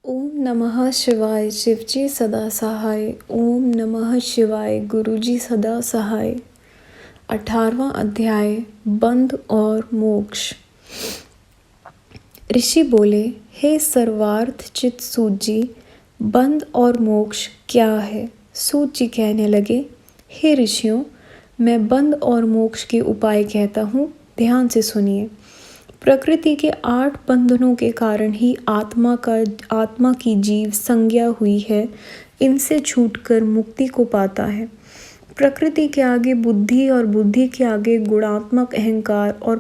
ओम नमः शिवाय शिवजी सदा सहाय। ओम नमः शिवाय गुरुजी सदा सहाय। 18वां अध्याय बंध और मोक्ष। ऋषि बोले, हे सर्वार्थ चित सूत जी, बंध और मोक्ष क्या है? सूत जी कहने लगे, हे ऋषियों, मैं बंध और मोक्ष के उपाय कहता हूँ, ध्यान से सुनिए। प्रकृति के 8 बंधनों के कारण ही आत्मा की जीव संज्ञा हुई है। इनसे छूटकर मुक्ति को पाता है। प्रकृति के आगे बुद्धि और बुद्धि के आगे गुणात्मक अहंकार और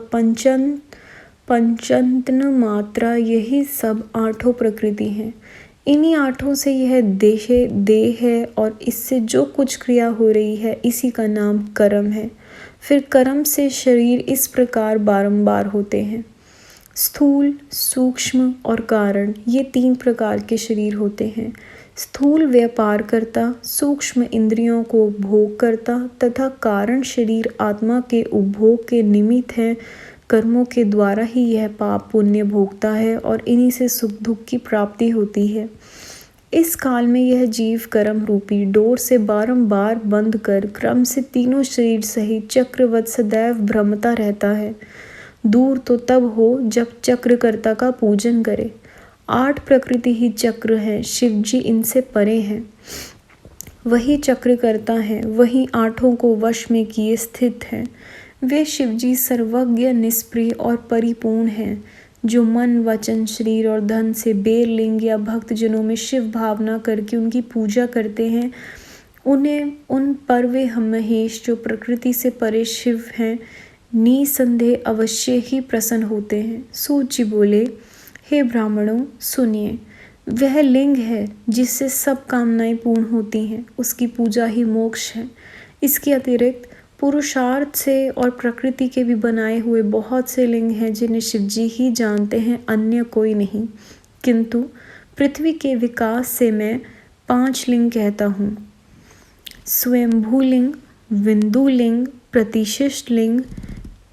पंचतन मात्रा, यही सब 8 प्रकृति हैं। इन्हीं 8 से यह देह है और इससे जो कुछ क्रिया हो रही है इसी का नाम कर्म है। फिर कर्म से शरीर इस प्रकार बारंबार होते हैं। स्थूल, सूक्ष्म और कारण, ये 3 प्रकार के शरीर होते हैं। स्थूल व्यापार करता, सूक्ष्म इंद्रियों को भोग करता तथा कारण शरीर आत्मा के उपभोग के निमित्त है। कर्मों के द्वारा ही यह पाप पुण्य भोगता है और इन्हीं से सुख दुख की प्राप्ति होती है। इस काल में यह जीव कर्म रूपी डोर से बारंबार बंध कर क्रम से तीनों शरीर सहित चक्रवत सदैव भ्रमता रहता है। दूर तो तब हो जब चक्रकर्ता का पूजन करे। 8 प्रकृति ही चक्र हैं, शिवजी इनसे परे हैं। वही चक्रकर्ता हैं, वही 8 को वश में किए स्थित हैं। वे शिवजी सर्वज्ञ, निष्प्रिय और परिपूर्ण हैं, जो मन, वचन, शरीर और धन से बेरलिंग या भक्तजनों में शिव भावना करके उनकी पूजा करते हैं। उन पर वे महेश, जो प्रकृति से परे शिव हैं, निसंदेह अवश्य ही प्रसन्न होते हैं। सूत जी बोले, हे ब्राह्मणों, सुनिए। वह लिंग है जिससे सब कामनाएं पूर्ण होती हैं, उसकी पूजा ही मोक्ष है। इसके अतिरिक्त पुरुषार्थ से और प्रकृति के भी बनाए हुए बहुत से लिंग हैं जिन्हें शिवजी ही जानते हैं, अन्य कोई नहीं। किंतु पृथ्वी के विकास से मैं 5 लिंग कहता हूँ: स्वयंभूलिंग, विंदुलिंग, प्रतिष्ठित लिंग,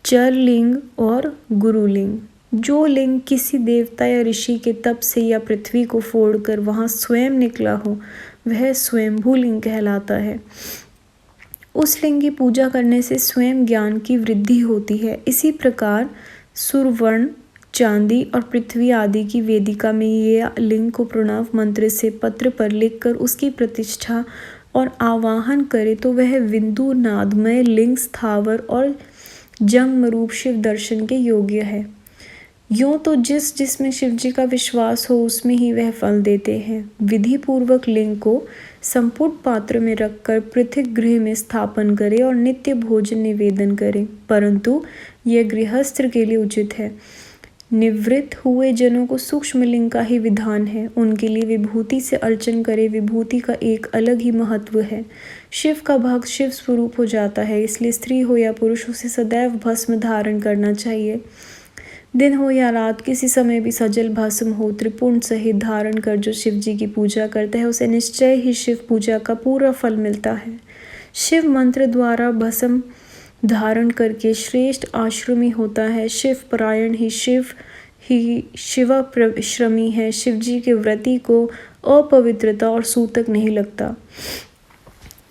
चरलिंग और गुरुलिंग। जो लिंग किसी देवता या ऋषि के तप से या पृथ्वी को फोड़कर वहां स्वयं निकला हो, वह स्वयंभू लिंग कहलाता है। उस लिंग की पूजा करने से स्वयं ज्ञान की वृद्धि होती है। इसी प्रकार सुरवर्ण, चांदी और पृथ्वी आदि की वेदिका में ये लिंग को प्रणव मंत्र से पत्र पर लिखकर उसकी प्रतिष्ठा और आवाहन करे तो वह विंदु नादमय लिंग स्थावर और जंगम रूप शिव दर्शन के योग्य है। यूं तो जिसमें शिवजी का विश्वास हो उसमें ही वह फल देते हैं। विधि पूर्वक लिंग को संपुट पात्र में रखकर पृथक गृह में स्थापन करे और नित्य भोजन निवेदन करे, परंतु यह गृहस्थ के लिए उचित है। निवृत्त हुए जनों को सूक्ष्म लिंग का ही विधान है। उनके लिए विभूति से अर्चन करे। विभूति का एक अलग ही महत्व है। शिव का भक्त शिव स्वरूप हो जाता है, इसलिए स्त्री हो या पुरुष उसे सदैव भस्म धारण करना चाहिए। दिन हो या रात, किसी समय भी सजल भस्म हो त्रिपुंड सहित धारण कर जो शिव जी की पूजा करता है उसे निश्चय ही शिव पूजा का पूरा फल मिलता है। शिव मंत्र द्वारा भस्म धारण करके श्रेष्ठ आश्रमी होता है। शिव परायण ही शिवाश्रमी है। शिवजी के व्रती को अपवित्रता और सूतक नहीं लगता,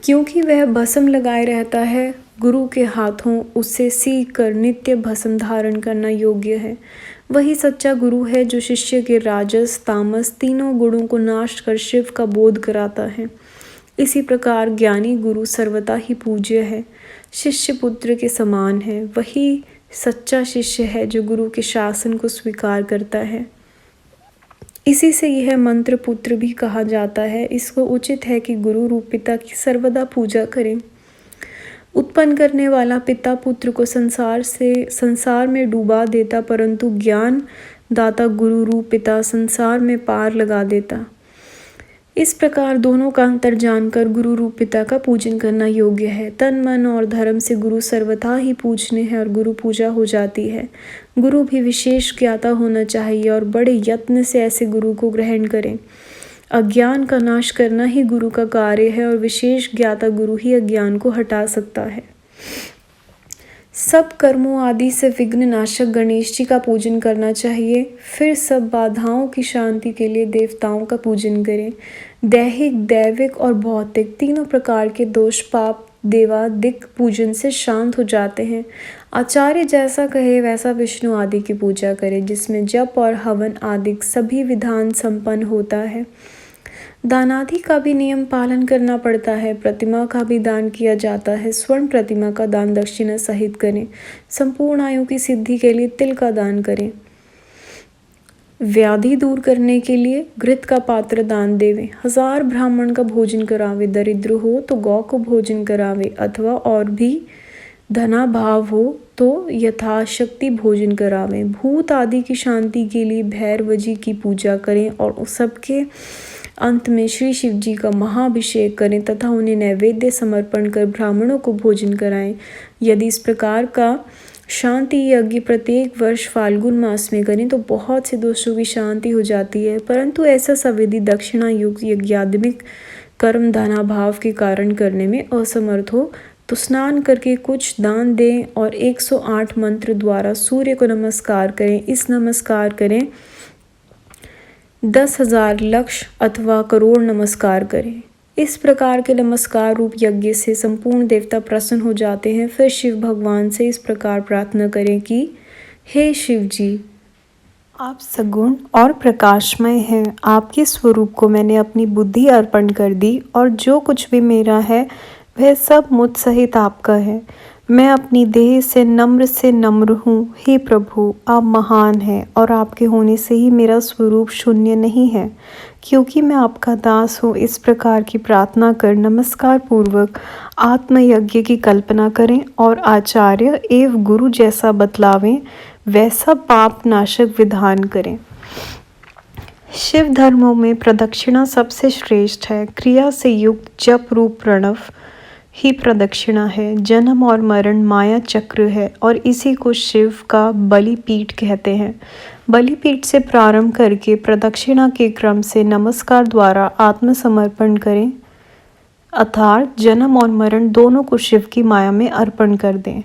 क्योंकि वह भस्म लगाए रहता है। गुरु के हाथों उससे सीख कर नित्य भस्म धारण करना योग्य है। वही सच्चा गुरु है जो शिष्य के राजस, तामस तीनों गुणों को नाश कर शिव का बोध कराता है। इसी प्रकार ज्ञानी गुरु सर्वदा ही पूज्य है, शिष्य पुत्र के समान है। वही सच्चा शिष्य है जो गुरु के शासन को स्वीकार करता है। इसी से यह मंत्र पुत्र भी कहा जाता है। इसको उचित है कि गुरु रूप पिता की सर्वदा पूजा करें। उत्पन्न करने वाला पिता पुत्र को संसार में डूबा देता, परंतु ज्ञान दाता गुरु रूप पिता संसार में पार लगा देता। इस प्रकार दोनों का अंतर जानकर गुरु रूप पिता का पूजन करना योग्य है। तन, मन और धर्म से गुरु सर्वथा ही पूजनीय है और गुरु पूजा हो जाती है। गुरु भी विशेष ज्ञाता होना चाहिए और बड़े यत्न से ऐसे गुरु को ग्रहण करें। अज्ञान का नाश करना ही गुरु का कार्य है और विशेष ज्ञाता गुरु ही अज्ञान को हटा सकता है। सब कर्मों आदि से विघ्न नाशक गणेश जी का पूजन करना चाहिए। फिर सब बाधाओं की शांति के लिए देवताओं का पूजन करें। दैहिक, दैविक और भौतिक तीनों प्रकार के दोष पाप देवादिक पूजन से शांत हो जाते हैं। आचार्य जैसा कहे वैसा विष्णु आदि की पूजा करें, जिसमें जप और हवन आदि सभी विधान संपन्न होता है। दानादि का भी नियम पालन करना पड़ता है। प्रतिमा का भी दान किया जाता है। स्वर्ण प्रतिमा का दान दक्षिणा सहित करें। संपूर्ण आयु की सिद्धि के लिए तिल का दान करें। व्याधि दूर करने के लिए घृत का पात्र दान देवे। 1000 ब्राह्मण का भोजन करावे। दरिद्र हो तो गौ को भोजन करावे, अथवा और भी धनाभाव हो तो यथाशक्ति भोजन करावें। भूत आदि की शांति के लिए भैरव जी की पूजा करें और सबके अंत में श्री शिव जी का महाअभिषेक करें तथा उन्हें नैवेद्य समर्पण कर ब्राह्मणों को भोजन कराएं। यदि इस प्रकार का शांति यज्ञ प्रत्येक वर्ष फाल्गुन मास में करें तो बहुत से दोषों की शांति हो जाती है। परंतु ऐसा सविधि दक्षिणा युक्त यज्ञात्मिक कर्म धनाभाव के कारण करने में असमर्थ हो तो स्नान करके कुछ दान दें और 108 मंत्र द्वारा सूर्य को नमस्कार करें। इस नमस्कार करें 10,000 लक्ष अथवा करोड़ नमस्कार करें। इस प्रकार के नमस्कार रूप यज्ञ से संपूर्ण देवता प्रसन्न हो जाते हैं। फिर शिव भगवान से इस प्रकार प्रार्थना करें कि हे शिव जी, आप सगुण और प्रकाशमय हैं। आपके स्वरूप को मैंने अपनी बुद्धि अर्पण कर दी और जो कुछ भी मेरा है वह सब मुझ सहित आपका है। मैं अपनी देह से नम्र हूँ। हे प्रभु, आप महान हैं और आपके होने से ही मेरा स्वरूप शून्य नहीं है, क्योंकि मैं आपका दास हूँ। इस प्रकार की प्रार्थना कर नमस्कार पूर्वक आत्मयज्ञ की कल्पना करें और आचार्य एवं गुरु जैसा बतलावें वैसा पाप नाशक विधान करें। शिव धर्मों में प्रदक्षिणा सबसे श्रेष्ठ है। क्रिया से युक्त जप रूप प्रणव ही प्रदक्षिणा है। जन्म और मरण माया चक्र है और इसी को शिव का बलिपीठ कहते हैं। बलिपीठ से प्रारंभ करके प्रदक्षिणा के क्रम से नमस्कार द्वारा आत्मसमर्पण करें, अर्थात जन्म और मरण दोनों को शिव की माया में अर्पण कर दें।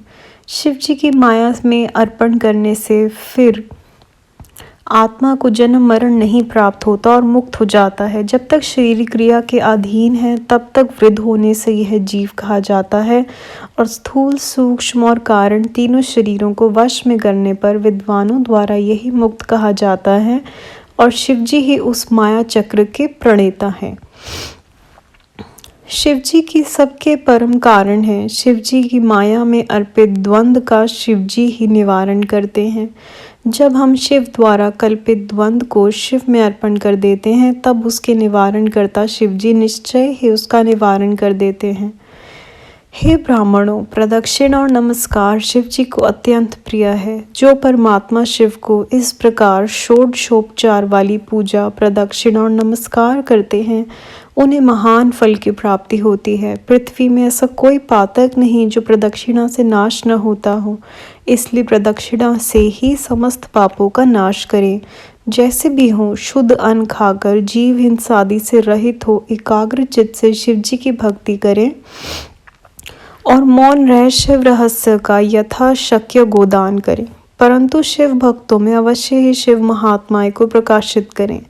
शिव जी की माया में अर्पण करने से फिर आत्मा को जन्म मरण नहीं प्राप्त होता और मुक्त हो जाता है। जब तक शरीर क्रिया के अधीन है तब तक वृद्ध होने से यह जीव कहा जाता है और स्थूल, सूक्ष्म और कारण तीनों शरीरों को वश में करने पर विद्वानों द्वारा यही मुक्त कहा जाता है और शिव जी ही उस माया चक्र के प्रणेता हैं। शिव जी की सबके परम कारण हैं। शिव जी की माया में अर्पित द्वंद्व का शिव जी ही निवारण करते हैं। जब हम शिव द्वारा कल्पित द्वंद्व को शिव में अर्पण कर देते हैं तब उसके निवारण करता शिव जी निश्चय ही उसका निवारण कर देते हैं। हे ब्राह्मणों, प्रदक्षिणा और नमस्कार शिव जी को अत्यंत प्रिय है। जो परमात्मा शिव को इस प्रकार षोडशोपचार वाली पूजा, प्रदक्षिणा और नमस्कार करते हैं उन्हें महान फल की प्राप्ति होती है। पृथ्वी में ऐसा कोई पातक नहीं जो प्रदक्षिणा से नाश न होता हो, इसलिए प्रदक्षिणा से ही समस्त पापों का नाश करें। जैसे भी हो, शुद्ध अन्न खाकर जीव हिंसा आदि से रहित हो एकाग्र चित्त से शिव जी की भक्ति करें और मौन रह शिव रहस्य का यथाशक्य गोदान करें। परंतु शिव भक्तों में अवश्य ही शिव महात्माएं को प्रकाशित करें।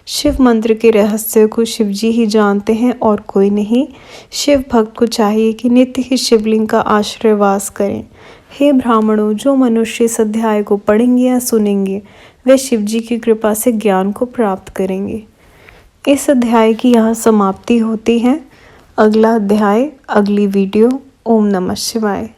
शिव मंत्र के रहस्य को शिव जी ही जानते हैं और कोई नहीं। शिव भक्त को चाहिए कि नित्य ही शिवलिंग का आश्रयवास करें। हे ब्राह्मणों, जो मनुष्य इस अध्याय को पढ़ेंगे या सुनेंगे वे शिव जी की कृपा से ज्ञान को प्राप्त करेंगे। इस अध्याय की यहाँ समाप्ति होती है। अगला अध्याय, अगली वीडियो। ओम नमः शिवाय।